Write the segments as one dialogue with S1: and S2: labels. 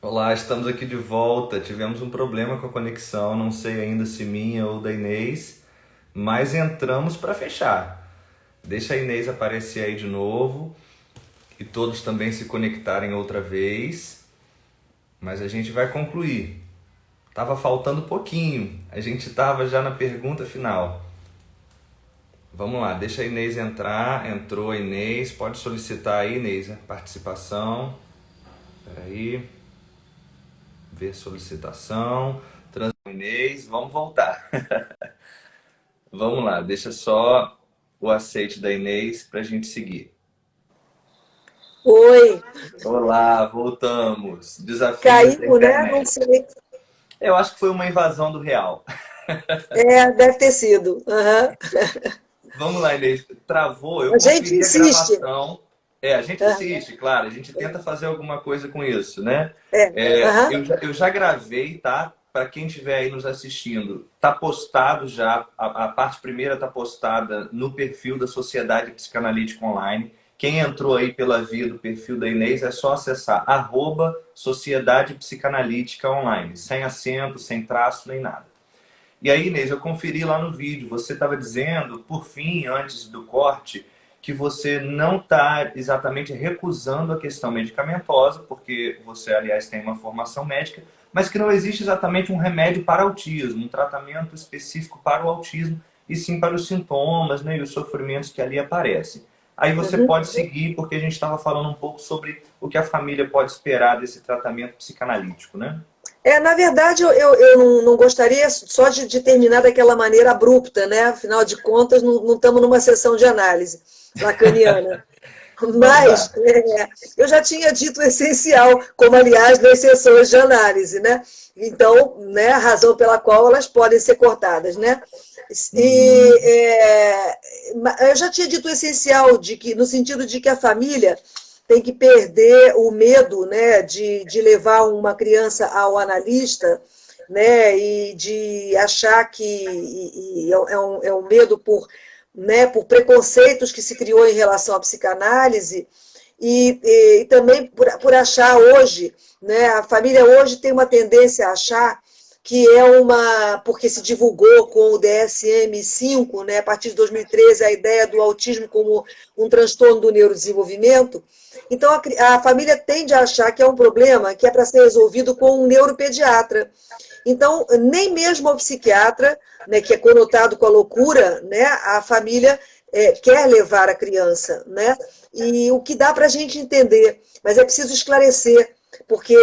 S1: Olá, estamos aqui de volta. Tivemos um problema com a conexão, não sei ainda se minha ou da Inês, mas entramos para fechar. Deixa a Inês aparecer aí de novo e todos também se conectarem outra vez, mas a gente vai concluir. Tava faltando pouquinho, a gente estava já na pergunta final. Vamos lá, deixa a Inês entrar. Entrou a Inês, pode solicitar aí, Inês, a participação. Espera aí. Ver solicitação. Inês, vamos voltar. Vamos lá, deixa só o aceite da Inês para a gente seguir.
S2: Oi,
S1: Olá, voltamos. Desafios da
S2: caiu, né? Não
S1: internet.
S2: sei.
S1: Eu acho que foi uma invasão do real.
S2: É, deve ter sido. Aham.
S1: Vamos lá, Inês. Travou, eu
S2: A gente
S1: conferi a
S2: insiste.
S1: gravação. A gente
S2: Aham.
S1: insiste, claro, a gente tenta fazer alguma coisa com isso, né?
S2: É. Aham.
S1: Eu já gravei, tá? Para quem estiver aí nos assistindo, tá postado já, a parte primeira tá postada no perfil da Sociedade Psicanalítica Online. Quem entrou aí pela via do perfil da Inês é só acessar @Sociedade Psicanalítica Online, sem acento, sem traço, nem nada. E aí, Inês, eu conferi lá no vídeo, você estava dizendo, por fim, antes do corte, que você não está exatamente recusando a questão medicamentosa, porque você, aliás, tem uma formação médica, mas que não existe exatamente um remédio para autismo, um tratamento específico para o autismo, e sim para os sintomas, né, e os sofrimentos que ali aparecem. Aí você
S2: Uhum.
S1: pode seguir, porque a gente estava falando um pouco sobre o que a família pode esperar desse tratamento psicanalítico, né?
S2: Na verdade, eu não gostaria só de terminar daquela maneira abrupta, né? Afinal de contas, não estamos numa sessão de análise lacaniana.
S1: Vamos
S2: Mas
S1: lá.
S2: eu já tinha dito o essencial, como aliás nas sessões de análise, né? Então, né, a razão pela qual elas podem ser cortadas, né? E
S1: Uhum.
S2: eu já tinha dito o essencial de que, no sentido de que a família tem que perder o medo, né, de levar uma criança ao analista, né, e de achar que é um medo por, né, por preconceitos que se criou em relação à psicanálise e também por achar hoje, né, a família hoje tem uma tendência a achar que é porque se divulgou com o DSM-5, né, a partir de 2013, a ideia do autismo como um transtorno do neurodesenvolvimento. Então, a família tende a achar que é um problema que é para ser resolvido com um neuropediatra. Então, nem mesmo o psiquiatra, né, que é conotado com a loucura, né, a família quer levar a criança, né? E o que dá para a gente entender, mas é preciso esclarecer, porque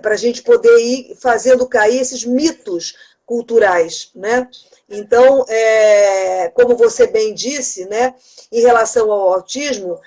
S2: para a gente poder ir fazendo cair esses mitos culturais, né? Então, como você bem disse, né, em relação ao autismo,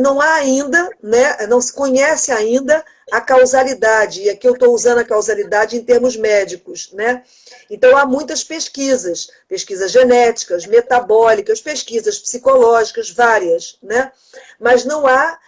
S2: não há ainda, né, não se conhece ainda a causalidade, e aqui eu estou usando a causalidade em termos médicos, né? Então, há muitas pesquisas, pesquisas genéticas, metabólicas, pesquisas psicológicas, várias, né? Mas não há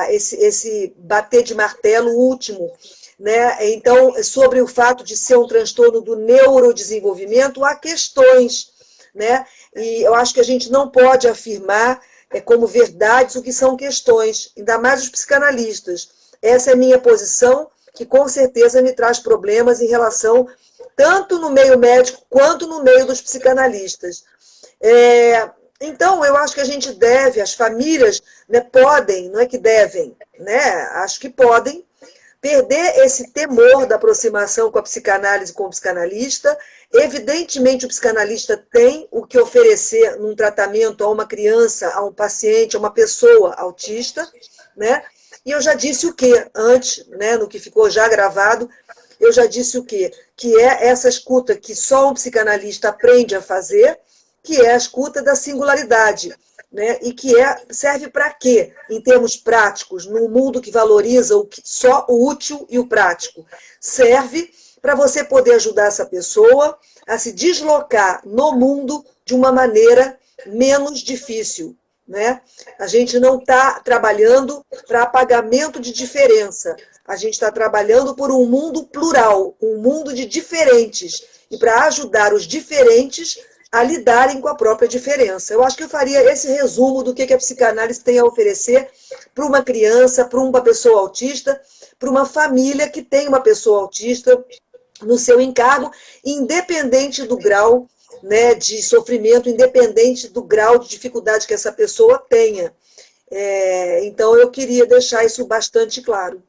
S2: esse bater de martelo último, né? Então, sobre o fato de ser um transtorno do neurodesenvolvimento, há questões, né? E eu acho que a gente não pode afirmar como verdades o que são questões, ainda mais os psicanalistas. Essa é a minha posição, que com certeza me traz problemas em relação, tanto no meio médico quanto no meio dos psicanalistas. Então, eu acho que a gente deve, as famílias, né, podem, não é que devem, né, acho que podem, perder esse temor da aproximação com a psicanálise, com o psicanalista. Evidentemente, o psicanalista tem o que oferecer num tratamento a uma criança, a um paciente, a uma pessoa autista, né? E eu já disse o que antes, né, no que ficou já gravado, eu já disse o quê? Que é essa escuta que só um psicanalista aprende a fazer, que é a escuta da singularidade, né? E que serve para quê, em termos práticos, num mundo que valoriza só o útil e o prático? Serve para você poder ajudar essa pessoa a se deslocar no mundo de uma maneira menos difícil. Né? A gente não está trabalhando para apagamento de diferença. A gente está trabalhando por um mundo plural, um mundo de diferentes. E para ajudar os diferentes a lidarem com a própria diferença. Eu acho que eu faria esse resumo do que a psicanálise tem a oferecer para uma criança, para uma pessoa autista, para uma família que tem uma pessoa autista no seu encargo, independente do grau, né, de sofrimento, independente do grau de dificuldade que essa pessoa tenha. Então, eu queria deixar isso bastante claro.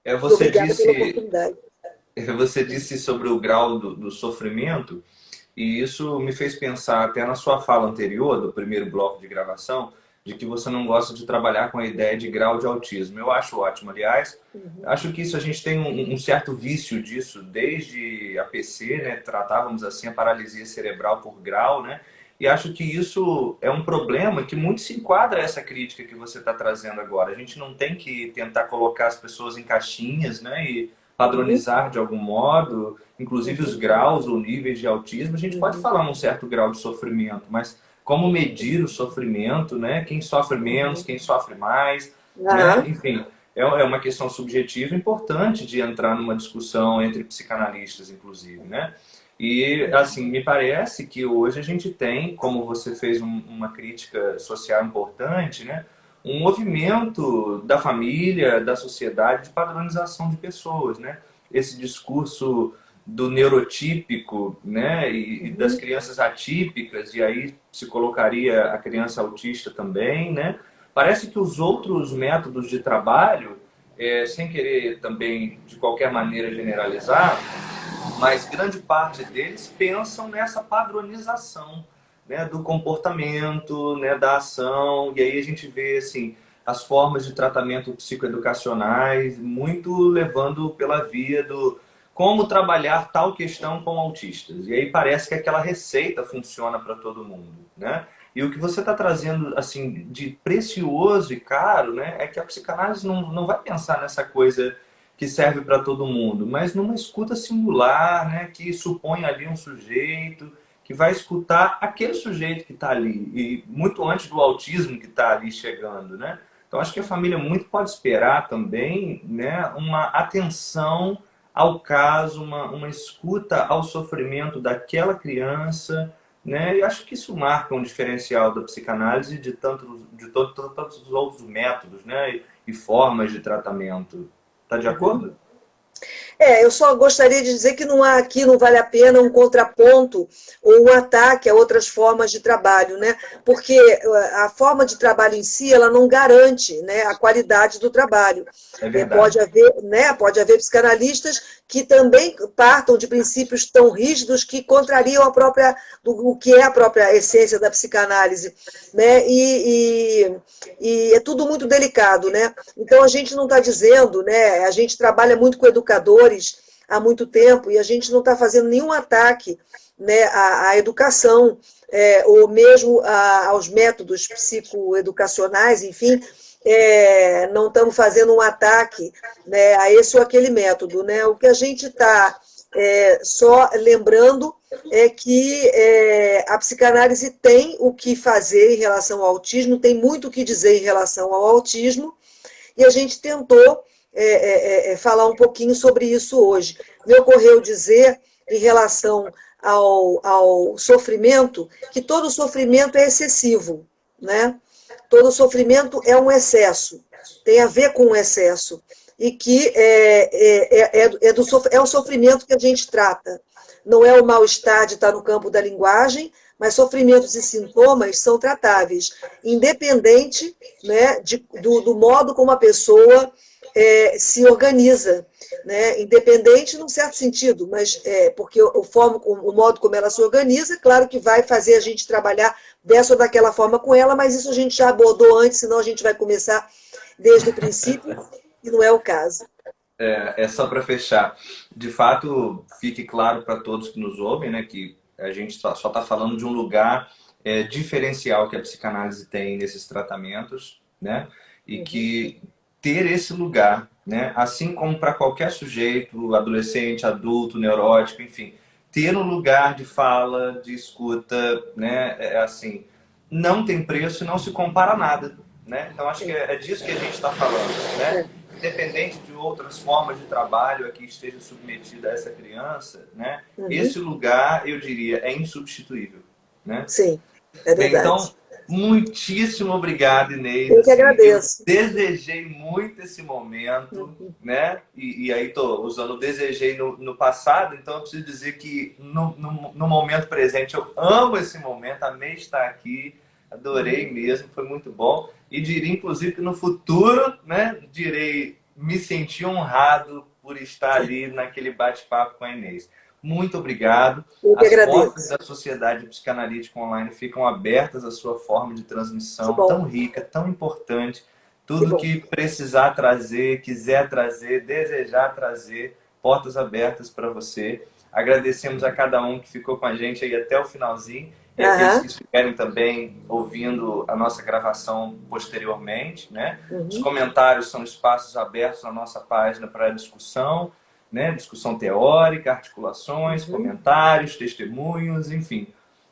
S2: E
S1: Você
S2: obrigada pela
S1: disse,
S2: oportunidade.
S1: você disse sobre o grau do sofrimento, e isso me fez pensar até na sua fala anterior, do primeiro bloco de gravação, de que você não gosta de trabalhar com a ideia de grau de autismo. Eu acho ótimo, aliás. Acho que isso a gente tem um certo vício disso desde a PC, né? Tratávamos assim a paralisia cerebral por grau, né? E acho que isso é um problema que muito se enquadra a essa crítica que você está trazendo agora. A gente não tem que tentar colocar as pessoas em caixinhas, né? E
S2: Uhum,
S1: padronizar de algum modo, inclusive os graus ou níveis de autismo. A gente pode
S2: uhum,
S1: falar num certo grau de sofrimento, mas como medir o sofrimento, né? Quem sofre menos,
S2: uhum.
S1: quem sofre mais, né?
S2: Aham,
S1: Enfim, é uma questão subjetiva importante de entrar numa discussão entre psicanalistas, inclusive, né? E, assim, me parece que hoje a gente tem, como você fez uma crítica social importante, né? Um movimento da família, da sociedade, de padronização de pessoas, né? Esse discurso do neurotípico, né? E das
S2: uhum,
S1: crianças atípicas, e aí se colocaria a criança autista também, né? Parece que os outros métodos de trabalho, sem querer também de qualquer maneira generalizar, mas grande parte deles pensam nessa padronização, né, do comportamento, né, da ação, e aí a gente vê assim as formas de tratamento psicoeducacionais muito levando pela via do como trabalhar tal questão com autistas. E aí parece que aquela receita funciona para todo mundo, né? E o que você está trazendo assim de precioso e caro, né, é que a psicanálise não vai pensar nessa coisa que serve para todo mundo, mas numa escuta singular, né, que supõe ali um sujeito, que vai escutar aquele sujeito que está ali, e muito antes do autismo que está ali chegando, né? Então acho que a família muito pode esperar também, né, uma atenção ao caso, uma escuta ao sofrimento daquela criança, né? E acho que isso marca um diferencial da psicanálise de todos os outros métodos, né? E formas de tratamento. Tá de
S2: uhum.
S1: acordo?
S2: Eu só gostaria de dizer que não há aqui, não vale a pena um contraponto ou um ataque a outras formas de trabalho, né? Porque a forma de trabalho em si, ela não garante, né, a qualidade do trabalho.
S1: É
S2: Pode
S1: verdade.
S2: haver, né, pode haver psicanalistas que também partam de princípios tão rígidos que contrariam o que é a própria essência da psicanálise, né? E é tudo muito delicado, né? Então a gente não está dizendo, né? A gente trabalha muito com educadores há muito tempo e a gente não está fazendo nenhum ataque, né, à educação, ou mesmo aos métodos psicoeducacionais, enfim, não estamos fazendo um ataque, né, a esse ou aquele método. Né? O que a gente está só lembrando é que a psicanálise tem o que fazer em relação ao autismo, tem muito o que dizer em relação ao autismo, e a gente tentou falar um pouquinho sobre isso hoje. Me ocorreu dizer, em relação ao sofrimento, que todo sofrimento é excessivo, né? Todo sofrimento é um excesso, tem a ver com o excesso, e que é o sofrimento que a gente trata. Não é o mal-estar de estar no campo da linguagem, mas sofrimentos e sintomas são tratáveis, independente, né, do modo como a pessoa se organiza, né, independente num certo sentido, mas porque o modo como ela se organiza, claro que vai fazer a gente trabalhar dessa ou daquela forma com ela, mas isso a gente já abordou antes, senão a gente vai começar desde o princípio, e não é o caso.
S1: É só para fechar. De fato, fique claro para todos que nos ouvem, né, que a gente só está falando de um lugar diferencial que a psicanálise tem nesses tratamentos, né, e
S2: Uhum.
S1: que ter esse lugar, né, assim como para qualquer sujeito, adolescente, adulto, neurótico, enfim, ter um lugar de fala, de escuta, né, assim, não tem preço e não se compara a nada, né? Então acho que é disso que a gente está falando, né?
S2: É,
S1: Independente de outras formas de trabalho a que esteja submetida essa criança, né?
S2: uhum.
S1: Esse lugar, eu diria, é insubstituível.
S2: né? Sim, é
S1: Bem, então,
S2: verdade.
S1: muitíssimo obrigado, Inês.
S2: Eu que
S1: Assim, eu
S2: agradeço.
S1: desejei muito esse momento,
S2: Uhum.
S1: né? E aí estou usando o desejei no passado, então eu preciso dizer que no momento presente eu amo esse momento, amei estar aqui, adorei
S2: Uhum.
S1: mesmo, foi muito bom. E diria, inclusive, que no futuro, né? Direi, me senti honrado por estar ali naquele bate-papo com a Inês. Muito obrigado.
S2: Eu que
S1: As portas
S2: agradeço.
S1: da Sociedade Psicanalítica Online ficam abertas à sua forma de
S2: Que
S1: transmissão
S2: bom,
S1: tão rica, tão importante.
S2: que
S1: Tudo
S2: bom.
S1: que precisar trazer, quiser trazer, desejar trazer, portas abertas para você. Agradecemos a cada um que ficou com a gente aí até o finalzinho e aqueles que
S2: Aham.
S1: estiverem também ouvindo a nossa gravação posteriormente, né? Os
S2: Uhum.
S1: comentários são espaços abertos na nossa página para discussão, né? Discussão teórica, articulações,
S2: Uhum.
S1: comentários, testemunhos, enfim.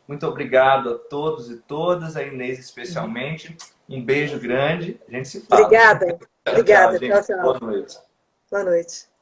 S1: Muito obrigado a todos e todas, a Inês
S2: Uhum.
S1: especialmente. Um beijo grande, a gente se fala.
S2: Obrigada.
S1: Tchau, tchau,
S2: Obrigada.
S1: gente.
S2: Tchau,
S1: Boa
S2: tchau.
S1: noite.
S2: Boa noite.